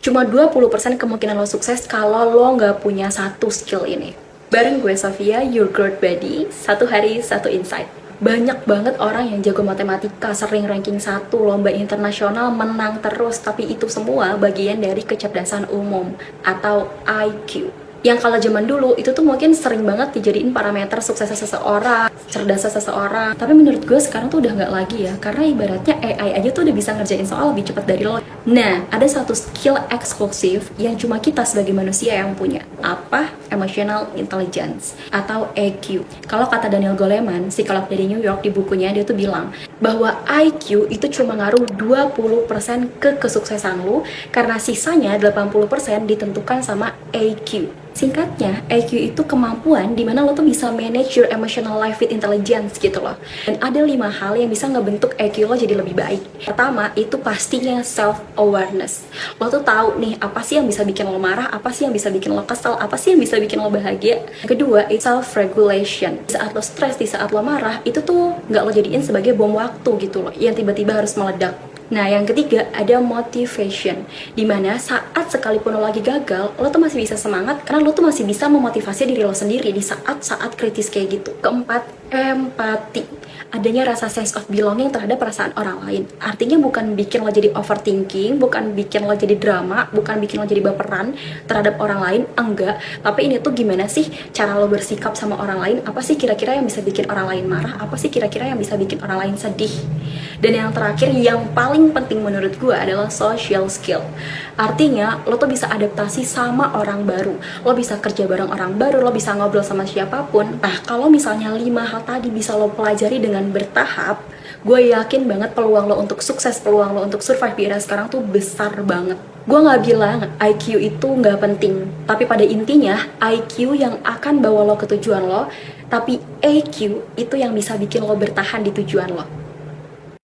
Cuma 20% kemungkinan lo sukses kalau lo nggak punya satu skill ini. Bareng gue Sofia, your growth buddy, satu hari satu insight. Banyak banget orang yang jago matematika, sering ranking 1, lomba internasional, menang terus, tapi itu semua bagian dari kecerdasan umum atau IQ. Yang kalau zaman dulu itu tuh mungkin sering banget dijadiin parameter suksesnya seseorang, cerdasnya seseorang. Tapi menurut gue sekarang tuh udah nggak lagi ya, karena ibaratnya AI aja tuh udah bisa ngerjain soal lebih cepat dari lo. Nah, ada satu skill eksklusif yang cuma kita sebagai manusia yang punya. Apa? Emotional Intelligence atau EQ. Kalau kata Daniel Goleman, psikolog dari New York, di bukunya dia tuh bilang bahwa IQ itu cuma ngaruh 20% ke kesuksesan lu, karena sisanya 80% ditentukan sama EQ. Singkatnya, EQ itu kemampuan dimana lo tuh bisa manage your emotional life with intelligence gitu loh. Dan ada 5 hal yang bisa ngebentuk EQ lo jadi lebih baik. Pertama, itu pastinya self-awareness. Lo tuh tahu nih, apa sih yang bisa bikin lo marah, apa sih yang bisa bikin lo kesel, apa sih yang bisa bikin lo bahagia. Kedua, itu self-regulation. Di saat lo stres, di saat lo marah, itu tuh nggak lo jadiin sebagai bom waktu gitu loh, yang tiba-tiba harus meledak. Nah, yang ketiga ada motivation, dimana saat sekalipun lo lagi gagal, lo tuh masih bisa semangat karena lo tuh masih bisa memotivasi diri lo sendiri di saat-saat kritis kayak gitu. Keempat, empati, adanya rasa sense of belonging terhadap perasaan orang lain. Artinya bukan bikin lo jadi overthinking, bukan bikin lo jadi drama, bukan bikin lo jadi baperan terhadap orang lain, enggak. Tapi ini tuh gimana sih cara lo bersikap sama orang lain, apa sih kira-kira yang bisa bikin orang lain marah, apa sih kira-kira yang bisa bikin orang lain sedih. Dan yang terakhir, yang paling penting menurut gue adalah social skill. Artinya, lo tuh bisa adaptasi sama orang baru, lo bisa kerja bareng orang baru, lo bisa ngobrol sama siapapun. Nah, kalau misalnya 5 hal tadi bisa lo pelajari dengan bertahap, gue yakin banget peluang lo untuk sukses, peluang lo untuk survive di era sekarang tuh besar banget. Gue gak bilang IQ itu gak penting, tapi pada intinya IQ yang akan bawa lo ke tujuan lo, tapi EQ itu yang bisa bikin lo bertahan di tujuan lo.